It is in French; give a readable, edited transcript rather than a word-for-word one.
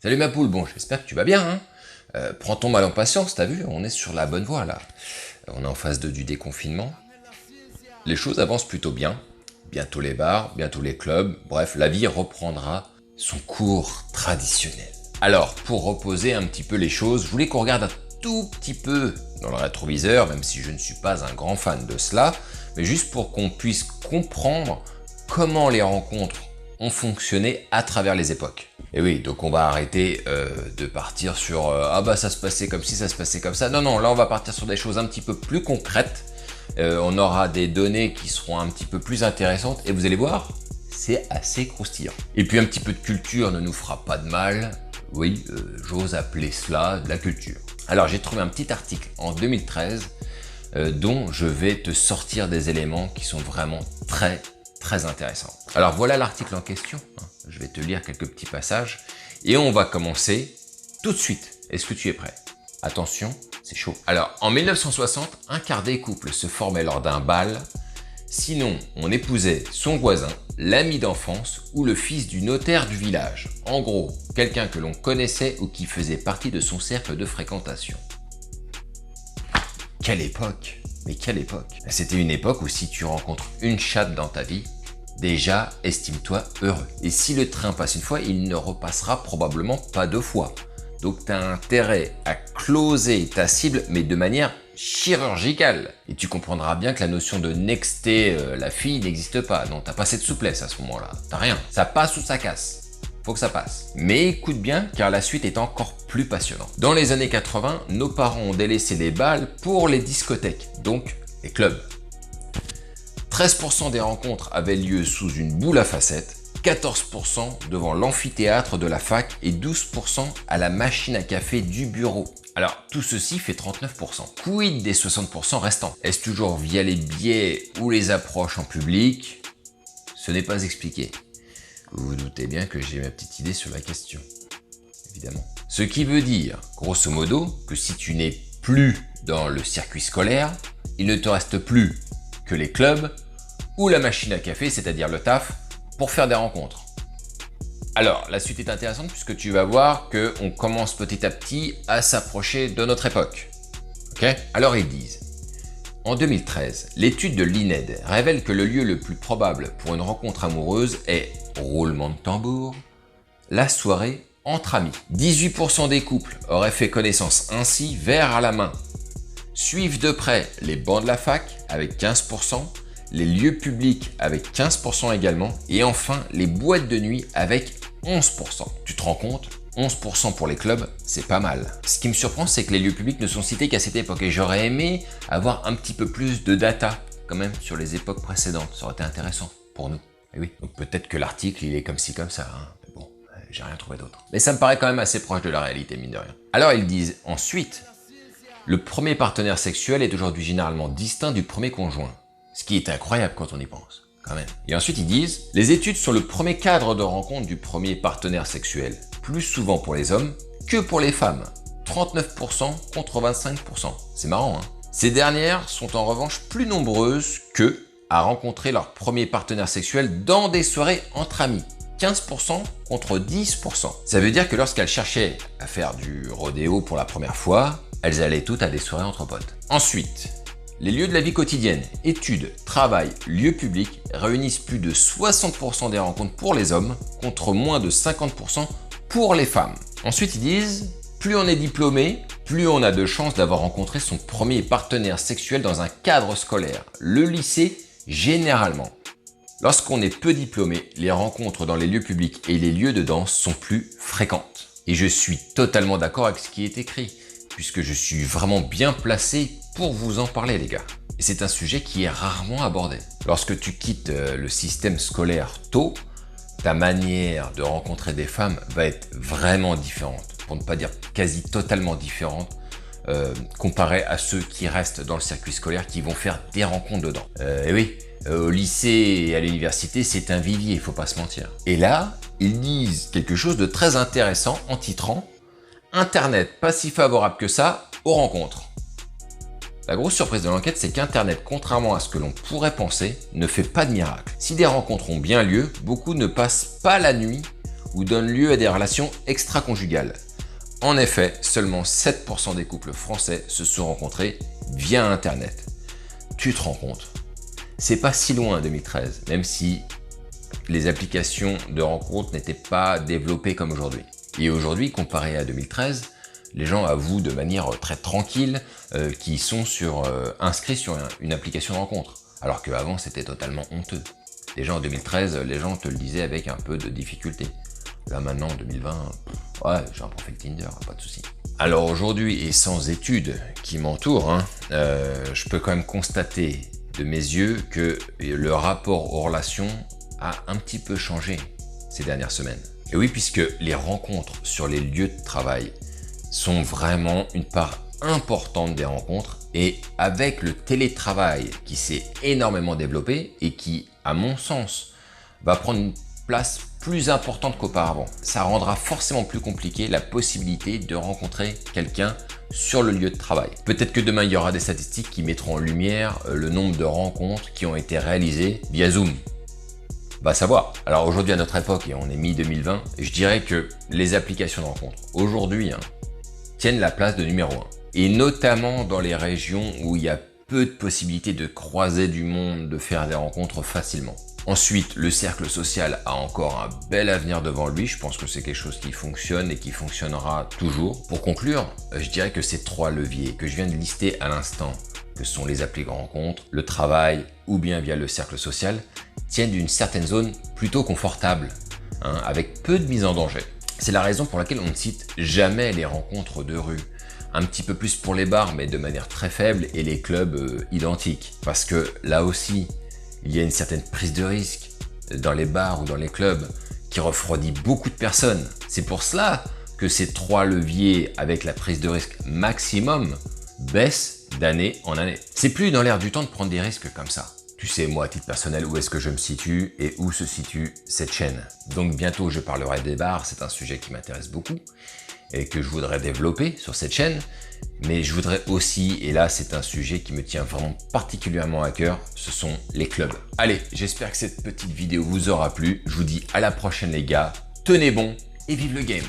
Salut ma poule, bon j'espère que tu vas bien, hein. Prends ton mal en patience, t'as vu, on est sur la bonne voie là. On est en phase du déconfinement. Les choses avancent plutôt bien. Bientôt les bars, bientôt les clubs, bref, la vie reprendra son cours traditionnel. Alors, pour reposer un petit peu les choses, je voulais qu'on regarde un tout petit peu dans le rétroviseur, même si je ne suis pas un grand fan de cela, mais juste pour qu'on puisse comprendre comment les rencontres ont fonctionné à travers les époques. Et oui, donc on va arrêter de partir sur ah bah ça se passait comme ci, ça se passait comme ça. Non, non, là on va partir sur des choses un petit peu plus concrètes. On aura des données qui seront un petit peu plus intéressantes et vous allez voir, c'est assez croustillant. Et puis un petit peu de culture ne nous fera pas de mal. Oui, j'ose appeler cela de la culture. Alors j'ai trouvé un petit article en 2013 dont je vais te sortir des éléments qui sont vraiment très intéressants. Alors voilà l'article en question. Je vais te lire quelques petits passages et on va commencer tout de suite. Est-ce que tu es prêt? Attention, c'est chaud. Alors, en 1960, un quart des couples se formait lors d'un bal. Sinon, on épousait son voisin, l'ami d'enfance ou le fils du notaire du village. En gros, quelqu'un que l'on connaissait ou qui faisait partie de son cercle de fréquentation. Quelle époque! Mais quelle époque! C'était une époque où si tu rencontres une chatte dans ta vie, déjà, estime-toi heureux. Et si le train passe une fois, il ne repassera probablement pas deux fois. Donc tu as intérêt à closer ta cible, mais de manière chirurgicale. Et tu comprendras bien que la notion de nexter la fille n'existe pas. Non, t'as pas cette souplesse à ce moment-là. T'as rien. Ça passe ou ça casse. Faut que ça passe. Mais écoute bien, car la suite est encore plus passionnante. Dans les années 80, nos parents ont délaissé les bals pour les discothèques, donc les clubs. 13% des rencontres avaient lieu sous une boule à facettes, 14% devant l'amphithéâtre de la fac et 12% à la machine à café du bureau. Alors, tout ceci fait 39%. Quid des 60% restants? Est-ce toujours via les biais ou les approches en public? Ce n'est pas expliqué. Vous vous doutez bien que j'ai ma petite idée sur la question, évidemment. Ce qui veut dire, grosso modo, que si tu n'es plus dans le circuit scolaire, il ne te reste plus que les clubs ou la machine à café, c'est-à-dire le taf, pour faire des rencontres. Alors, la suite est intéressante puisque tu vas voir qu'on commence petit à petit à s'approcher de notre époque. Ok? Alors ils disent, en 2013, l'étude de l'INED révèle que le lieu le plus probable pour une rencontre amoureuse est, roulement de tambour, la soirée entre amis. 18% des couples auraient fait connaissance ainsi verre à la main. Suivent de près les bancs de la fac avec 15%, les lieux publics avec 15% également, et enfin les boîtes de nuit avec 11%. Tu te rends compte? 11% pour les clubs, c'est pas mal. Ce qui me surprend, c'est que les lieux publics ne sont cités qu'à cette époque, et j'aurais aimé avoir un petit peu plus de data quand même sur les époques précédentes. Ça aurait été intéressant pour nous. Et oui, donc peut-être que l'article il est comme ci comme ça, hein. Mais bon, j'ai rien trouvé d'autre. Mais ça me paraît quand même assez proche de la réalité, mine de rien. Alors ils disent ensuite, le premier partenaire sexuel est aujourd'hui généralement distinct du premier conjoint. Ce qui est incroyable quand on y pense, quand même. Et ensuite ils disent, les études sont le premier cadre de rencontre du premier partenaire sexuel, plus souvent pour les hommes que pour les femmes. 39% contre 25%. C'est marrant, hein. Ces dernières sont en revanche plus nombreuses que à rencontrer leur premier partenaire sexuel dans des soirées entre amis. 15% contre 10%. Ça veut dire que lorsqu'elles cherchaient à faire du rodéo pour la première fois, elles allaient toutes à des soirées entre potes. Ensuite, les lieux de la vie quotidienne, études, travail, lieux publics réunissent plus de 60% des rencontres pour les hommes contre moins de 50% pour les femmes. Ensuite, ils disent, plus on est diplômé, plus on a de chances d'avoir rencontré son premier partenaire sexuel dans un cadre scolaire. Le lycée, généralement. Lorsqu'on est peu diplômé, les rencontres dans les lieux publics et les lieux de danse sont plus fréquentes. Et je suis totalement d'accord avec ce qui est écrit, puisque je suis vraiment bien placé pour vous en parler les gars. Et c'est un sujet qui est rarement abordé. Lorsque tu quittes le système scolaire tôt, ta manière de rencontrer des femmes va être vraiment différente, pour ne pas dire quasi totalement différente, comparé à ceux qui restent dans le circuit scolaire qui vont faire des rencontres dedans. Et oui, au lycée et à l'université, c'est un vivier, il faut pas se mentir. Et là, ils disent quelque chose de très intéressant en titrant « Internet pas si favorable que ça aux rencontres ». La grosse surprise de l'enquête, c'est qu'Internet, contrairement à ce que l'on pourrait penser, ne fait pas de miracle. Si des rencontres ont bien lieu, beaucoup ne passent pas la nuit ou donnent lieu à des relations extra-conjugales. En effet, seulement 7% des couples français se sont rencontrés via Internet. Tu te rends compte? C'est pas si loin 2013, même si les applications de rencontres n'étaient pas développées comme aujourd'hui. Et aujourd'hui, comparé à 2013, les gens avouent de manière très tranquille qu'ils sont inscrits sur une application de rencontre. Alors qu'avant, c'était totalement honteux. Déjà en 2013, les gens te le disaient avec un peu de difficulté. Là maintenant, en 2020, ouais, j'ai un profil Tinder, pas de souci. Alors aujourd'hui, et sans études qui m'entourent, je peux quand même constater de mes yeux que le rapport aux relations a un petit peu changé ces dernières semaines. Et oui, puisque les rencontres sur les lieux de travail sont vraiment une part importante des rencontres, et avec le télétravail qui s'est énormément développé et qui, à mon sens, va prendre une place plus importante qu'auparavant, ça rendra forcément plus compliqué la possibilité de rencontrer quelqu'un sur le lieu de travail. Peut-être que demain il y aura des statistiques qui mettront en lumière le nombre de rencontres qui ont été réalisées via Zoom. Va savoir. Alors aujourd'hui à notre époque, et on est mi-2020, je dirais que les applications de rencontres aujourd'hui tiennent la place de numéro 1. Et notamment dans les régions où il y a peu de possibilités de croiser du monde, de faire des rencontres facilement. Ensuite, le cercle social a encore un bel avenir devant lui. Je pense que c'est quelque chose qui fonctionne et qui fonctionnera toujours. Pour conclure, je dirais que ces 3 leviers que je viens de lister à l'instant, que sont les applis de rencontre, le travail ou bien via le cercle social, tiennent d'une certaine zone plutôt confortable, avec peu de mise en danger. C'est la raison pour laquelle on ne cite jamais les rencontres de rue. Un petit peu plus pour les bars, mais de manière très faible, et les clubs identiques. Parce que là aussi, il y a une certaine prise de risque dans les bars ou dans les clubs qui refroidit beaucoup de personnes. C'est pour cela que ces 3 leviers avec la prise de risque maximum baissent d'année en année. C'est plus dans l'air du temps de prendre des risques comme ça. Tu sais, moi, à titre personnel, où est-ce que je me situe et où se situe cette chaîne. Donc bientôt, je parlerai des bars, c'est un sujet qui m'intéresse beaucoup et que je voudrais développer sur cette chaîne. Mais je voudrais aussi, et là c'est un sujet qui me tient vraiment particulièrement à cœur, ce sont les clubs. Allez, j'espère que cette petite vidéo vous aura plu. Je vous dis à la prochaine les gars, tenez bon et vive le game!